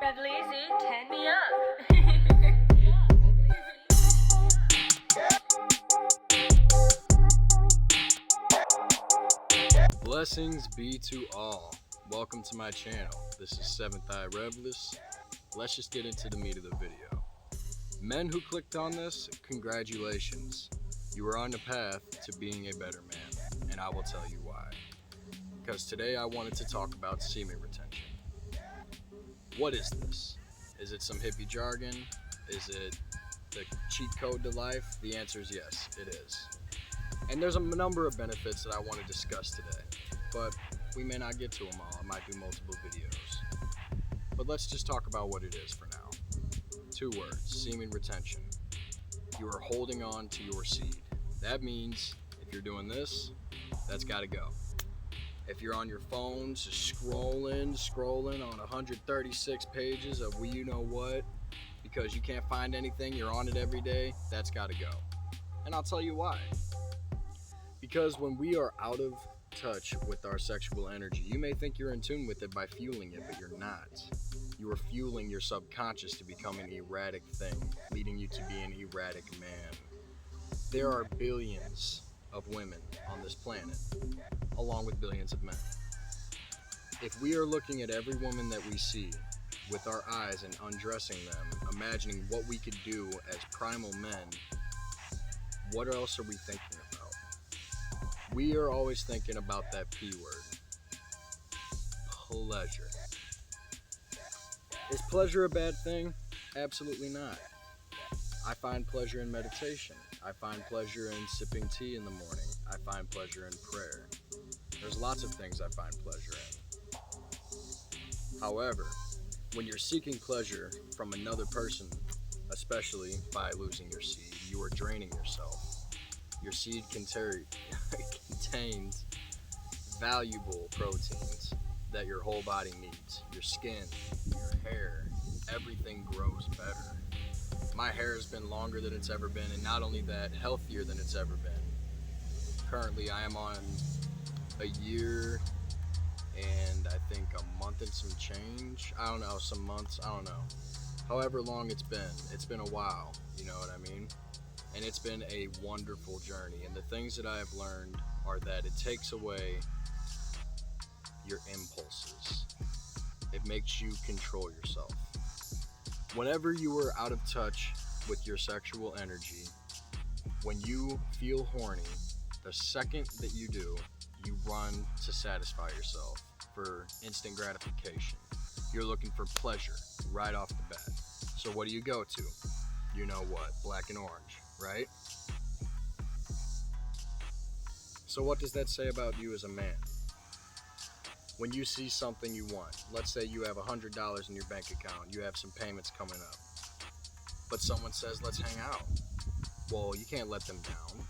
Revolution, turn me up. Blessings be to all. Welcome to my channel. This is Seventh Eye Revelist. Let's just get into the meat of the video. Men who clicked on this, congratulations. You are on the path to being a better man, and I will tell you why. Because today I wanted to talk about semen retention. What is this? Is it some hippie jargon? Is it the cheat code to life? The answer is yes, it is. And there's a number of benefits that I want to discuss today, but we may not get to them all. I might do multiple videos. But let's just talk about what it is for now. 2 words, semen retention. You are holding on to your seed. That means if you're doing this, that's got to go. If you're on your phone, just scrolling on 136 pages of you know what, because you can't find anything, you're on it every day, that's got to go. And I'll tell you why. Because when we are out of touch with our sexual energy, you may think you're in tune with it by fueling it, but you're not. You are fueling your subconscious to become an erratic thing, leading you to be an erratic man. There are billions of women on this planet, along with billions of men. If we are looking at every woman that we see with our eyes and undressing them, imagining what we could do as primal men, what else are we thinking about? We are always thinking about that P word. Pleasure. Is pleasure a bad thing? Absolutely not. I find pleasure in meditation. I find pleasure in sipping tea in the morning. I find pleasure in prayer. There's lots of things I find pleasure in. However, when you're seeking pleasure from another person, especially by losing your seed, you are draining yourself. Your seed contains valuable proteins that your whole body needs. Your skin, your hair, everything grows better. My hair has been longer than it's ever been, and not only that, healthier than it's ever been. Currently, I am on a year and I think a month and some change. I don't know, some months, I don't know. However long it's been a while, you know what I mean? And it's been a wonderful journey. And the things that I have learned are that it takes away your impulses. It makes you control yourself. Whenever you are out of touch with your sexual energy, when you feel horny, the second that you do, you run to satisfy yourself for instant gratification. You're looking for pleasure right off the bat. So what do you go to? You know what? Black and orange, right? So what does that say about you as a man? When you see something you want, let's say you have $100 in your bank account, you have some payments coming up, but someone says, let's hang out. Well, you can't let them down.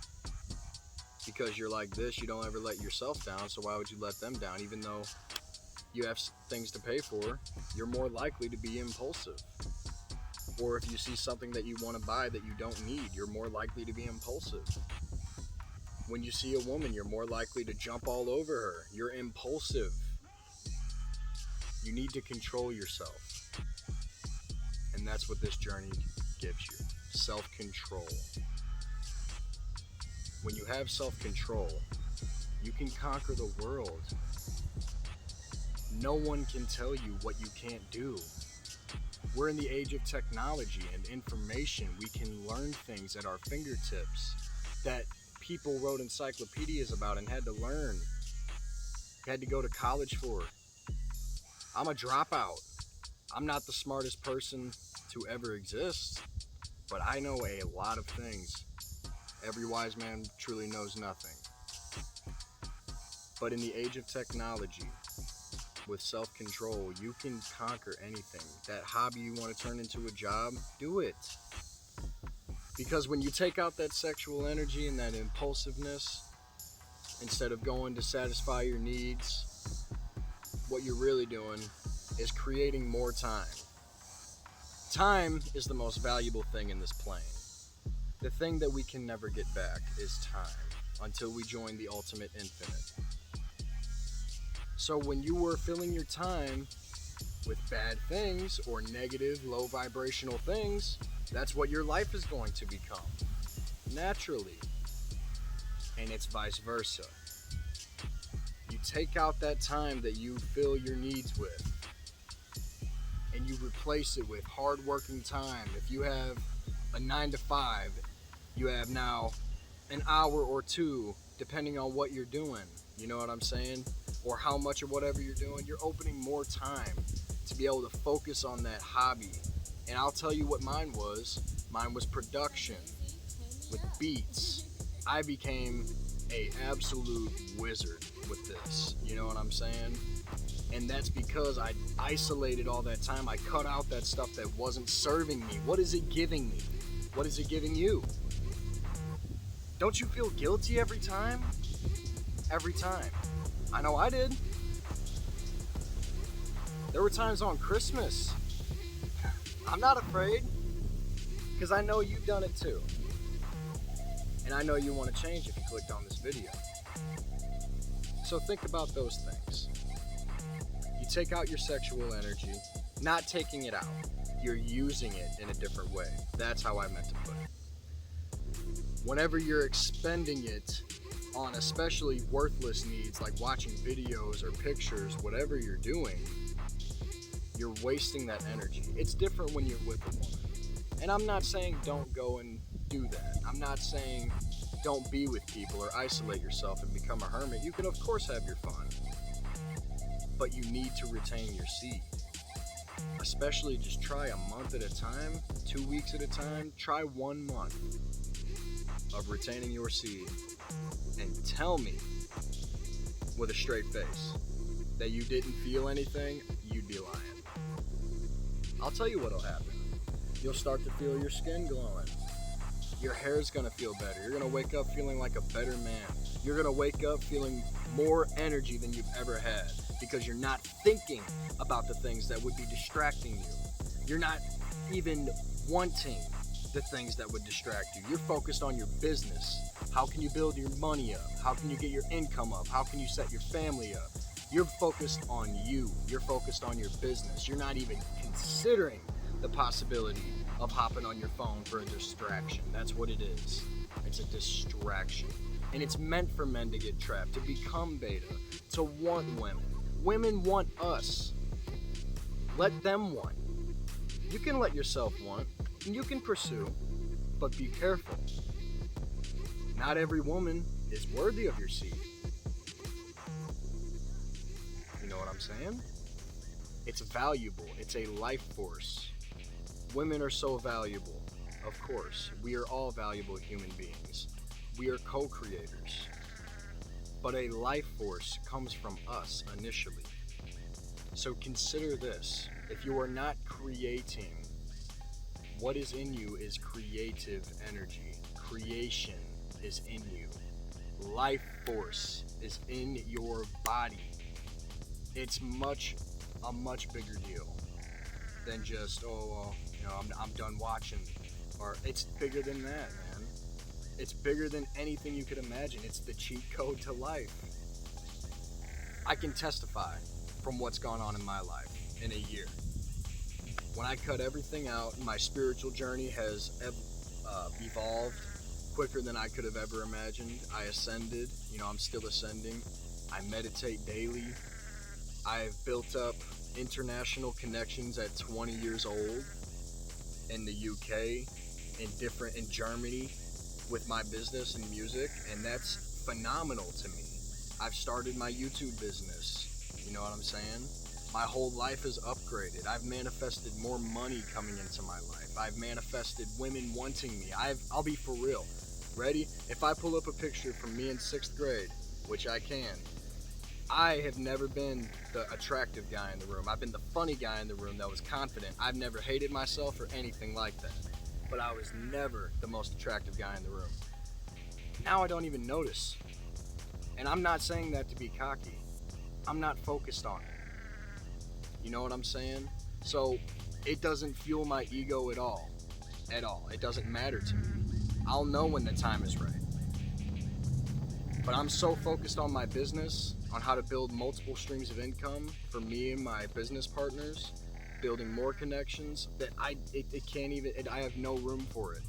Because you're like this, you don't ever let yourself down, so why would you let them down? Even though you have things to pay for, you're more likely to be impulsive. Or if you see something that you want to buy that you don't need, you're more likely to be impulsive. When you see a woman, you're more likely to jump all over her. You're impulsive. You need to control yourself. And that's what this journey gives you. Self-control. When you have self-control, you can conquer the world. No one can tell you what you can't do. We're in the age of technology and information. We can learn things at our fingertips that people wrote encyclopedias about and had to learn. Had to go to college for. I'm a dropout. I'm not the smartest person to ever exist, but I know a lot of things. Every wise man truly knows nothing. But in the age of technology, with self-control, you can conquer anything. That hobby you want to turn into a job, do it. Because when you take out that sexual energy and that impulsiveness, instead of going to satisfy your needs, what you're really doing is creating more time. Time is the most valuable thing in this plane. The thing that we can never get back is time, until we join the ultimate infinite. So when you were filling your time with bad things or negative, low vibrational things, that's what your life is going to become naturally. And it's vice versa. You take out that time that you fill your needs with and you replace it with hard-working time. If you have a 9 to 5, you have now an hour or two, depending on what you're doing. You know what I'm saying? Or how much or whatever you're doing, you're opening more time to be able to focus on that hobby. And I'll tell you what mine was. Mine was production with beats. I became a absolute wizard with this. You know what I'm saying? And that's because I isolated all that time. I cut out that stuff that wasn't serving me. What is it giving me? What is it giving you? Don't you feel guilty every time? Every time. I know I did. There were times on Christmas. I'm not afraid, because I know you've done it too. And I know you want to change if you clicked on this video. So think about those things. You take out your sexual energy, not taking it out. You're using it in a different way. That's how I meant to put it. Whenever you're expending it on especially worthless needs like watching videos or pictures, whatever you're doing, you're wasting that energy. It's different when you're with a woman. And I'm not saying don't go and do that. I'm not saying don't be with people or isolate yourself and become a hermit. You can of course have your fun, but you need to retain your seed. Especially just try a month at a time, 2 weeks at a time. Try 1 month of retaining your seed and tell me with a straight face that you didn't feel anything. You'd be lying. I'll tell you what'll happen. You'll start to feel your skin glowing. Your hair's gonna feel better. You're gonna wake up feeling like a better man. You're gonna wake up feeling more energy than you've ever had, because you're not thinking about the things that would be distracting you. You're not even wanting the things that would distract you. You're focused on your business. How can you build your money up? How can you get your income up? How can you set your family up? You're focused on you. You're focused on your business. You're not even considering the possibility of hopping on your phone for a distraction. That's what it is. It's a distraction. And it's meant for men to get trapped, to become beta, to want women. Women want us. Let them want. You can let yourself want, and you can pursue, but be careful. Not every woman is worthy of your seed. You know what I'm saying? It's valuable. It's a life force. Women are so valuable. Of course, we are all valuable human beings. We are co-creators. But a life force comes from us initially. So consider this. If you are not creating, what is in you is creative energy. Creation is in you. Life force is in your body. It's a much bigger deal than just, I'm done watching. Or it's bigger than that, man. It's bigger than anything you could imagine. It's the cheat code to life. I can testify from what's gone on in my life in a year. When I cut everything out, my spiritual journey has evolved quicker than I could have ever imagined. I ascended. I'm still ascending. I meditate daily. I've built up international connections at 20 years old in the UK, in Germany with my business and music, and that's phenomenal to me. I've started my YouTube business. You know what I'm saying? My whole life is upgraded. I've manifested more money coming into my life. I've manifested women wanting me. I'll be for real. Ready? If I pull up a picture from me in 6th grade, which I can, I have never been the attractive guy in the room. I've been the funny guy in the room that was confident. I've never hated myself or anything like that. But I was never the most attractive guy in the room. Now I don't even notice. And I'm not saying that to be cocky. I'm not focused on it. You know what I'm saying? So it doesn't fuel my ego at all. At all. It doesn't matter to me. I'll know when the time is right. But I'm so focused on my business on how to build multiple streams of income for me and my business partners, building more connections that I have no room for it.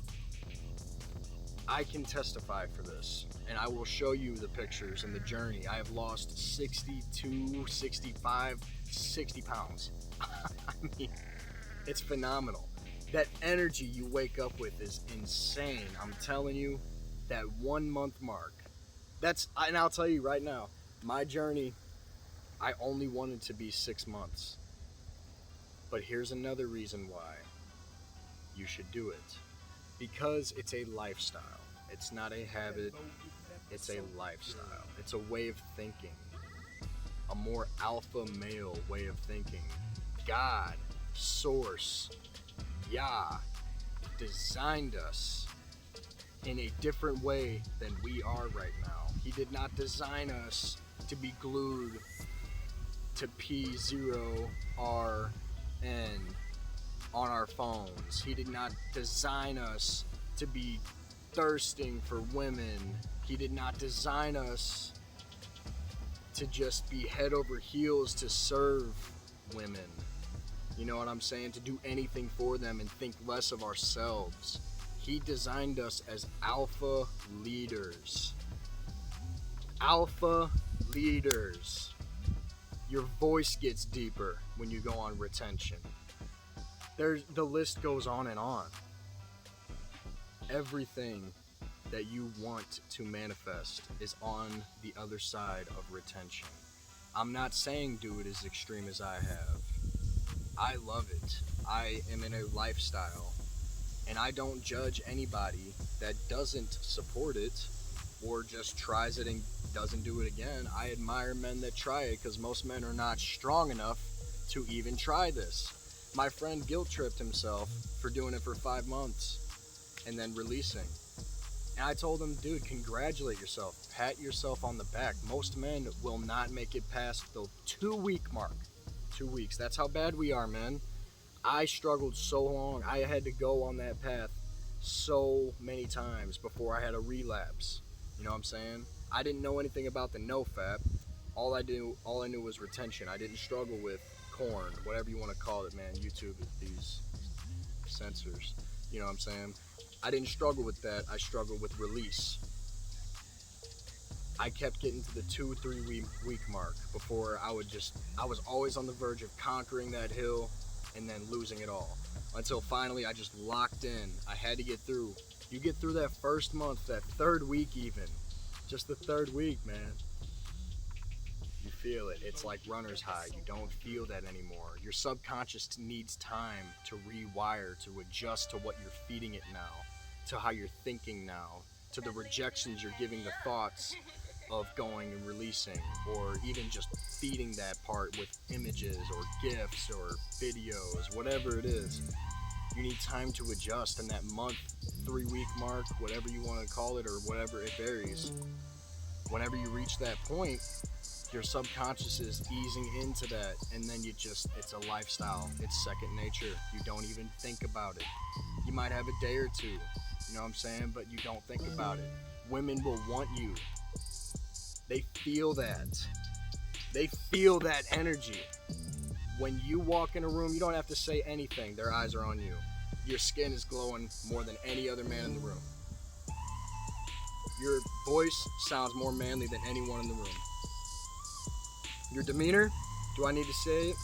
I can testify for this, and I will show you the pictures and the journey. I have lost 62, 65, 60 pounds. I mean, it's phenomenal. That energy you wake up with is insane. I'm telling you, that 1 month mark, and I'll tell you right now, my journey, I only wanted to be 6 months. But here's another reason why you should do it. Because it's a lifestyle. It's not a habit, it's a lifestyle. It's a way of thinking. A more alpha male way of thinking. God, Source, Yah, designed us in a different way than we are right now. He did not design us to be glued to P0RN on our phones. He did not design us to be thirsting for women. He did not design us to just be head over heels to serve women. You know what I'm saying? To do anything for them and think less of ourselves. He designed us as alpha leaders. Alpha leaders. Your voice gets deeper when you go on retention. The list goes on and on. Everything that you want to manifest is on the other side of retention. I'm not saying do it as extreme as I have. I love it. I am in a lifestyle, and I don't judge anybody that doesn't support it or just tries it and doesn't do it again. I admire men that try it because most men are not strong enough to even try this. My friend guilt-tripped himself for doing it for 5 months and then releasing. And I told him, dude, congratulate yourself. Pat yourself on the back. Most men will not make it past the 2-week mark. 2 weeks. That's how bad we are, man. I struggled so long. I had to go on that path so many times before I had a relapse. You know what I'm saying? I didn't know anything about the NoFap. All I knew was retention. I didn't struggle with corn, whatever you want to call it, man. YouTube, these censors. You know what I'm saying? I didn't struggle with that. I struggled with release. I kept getting to the 2-3 week mark before I was always on the verge of conquering that hill and then losing it all. Until finally I just locked in. I had to get through. You get through that first month, that 3rd week even. Just the 3rd week, man. You feel it. It's like runner's high. You don't feel that anymore. Your subconscious needs time to rewire, to adjust to what you're feeding it now, to how you're thinking now, to the rejections you're giving the thoughts of going and releasing, or even just feeding that part with images or GIFs or videos, whatever it is. You need time to adjust, and that month, 3 week mark, whatever you want to call it, or whatever, it varies. Whenever you reach that point, your subconscious is easing into that, and then it's a lifestyle. It's second nature. You don't even think about it. You might have a day or two, you know what I'm saying, but you don't think about it. Women will want you. They feel that. They feel that energy. When you walk in a room, you don't have to say anything. Their eyes are on you. Your skin is glowing more than any other man in the room. Your voice sounds more manly than anyone in the room. Your demeanor, do I need to say it?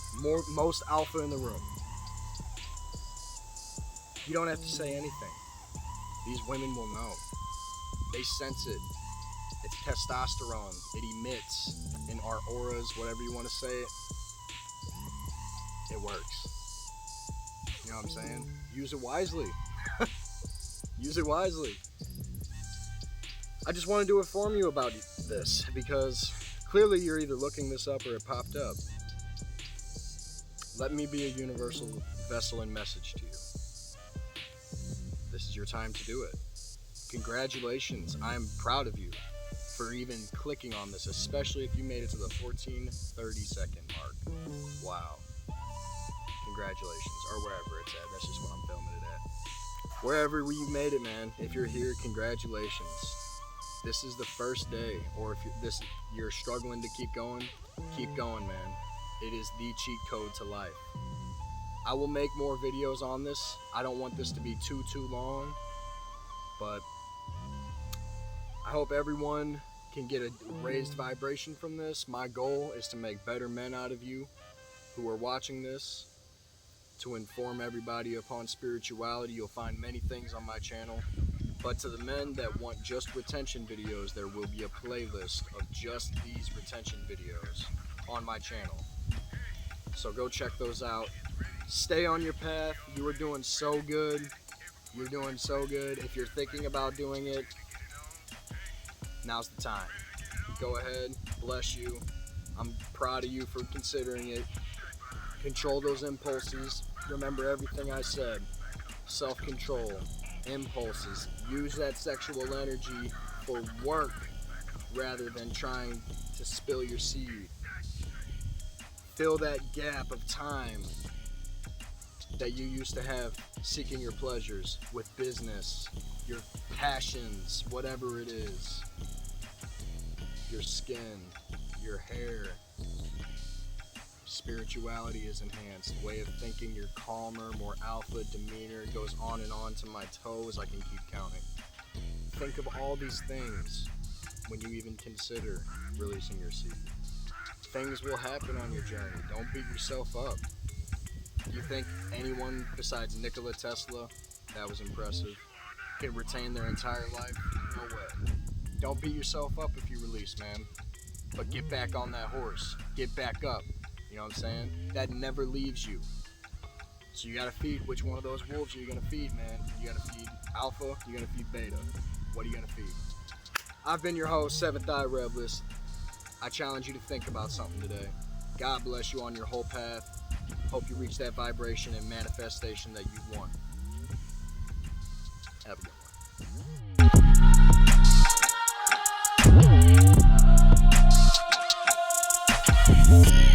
Most alpha in the room. You don't have to say anything. These women will know. They sense it. It's testosterone. It emits in our auras, whatever you want to say it. It works. You know what I'm saying? Use it wisely. Use it wisely. I just wanted to inform you about this because clearly you're either looking this up or it popped up. Let me be a universal vessel and message to you. This is your time to do it. Congratulations. I'm proud of you for even clicking on this, especially if you made it to the 14:30-second mark. Wow. Congratulations, or wherever it's at. That's just what I'm filming it at. Wherever you made it, man. If you're here, congratulations. this is the first day, or if you're struggling to keep going, man. It is the cheat code to life. I will make more videos on this. I don't want this to be too long, but I hope everyone can get a raised vibration from this. My goal is to make better men out of you who are watching this, to inform everybody upon spirituality. You'll find many things on my channel, but to the men that want just retention videos, there will be a playlist of just these retention videos on my channel. So go check those out. Stay on your path. You are doing so good. You're doing so good. If you're thinking about doing it, now's the time. Go ahead. Bless you. I'm proud of you for considering it. Control those impulses. Remember everything I said. Self-control. Impulses. Use that sexual energy for work rather than trying to spill your seed. Fill that gap of time that you used to have seeking your pleasures with business, your passions, whatever it is, your skin, your hair. Spirituality is enhanced. Way of thinking, you're calmer, more alpha demeanor. It goes on and on to my toes. I can keep counting. Think of all these things when you even consider releasing your seed. Things will happen on your journey. Don't beat yourself up. You think anyone besides Nikola Tesla, that was impressive, can retain their entire life? No way. Don't beat yourself up if you release, man. But get back on that horse. Get back up. You know what I'm saying? That never leaves you. So you gotta feed which one of those wolves are you gonna feed, man. You gotta feed alpha, you're gonna feed beta. What are you gonna feed? I've been your host, Seventh Eye Rebelist. I challenge you to think about something today. God bless you on your whole path. Hope you reach that vibration and manifestation that you want. Have a good one.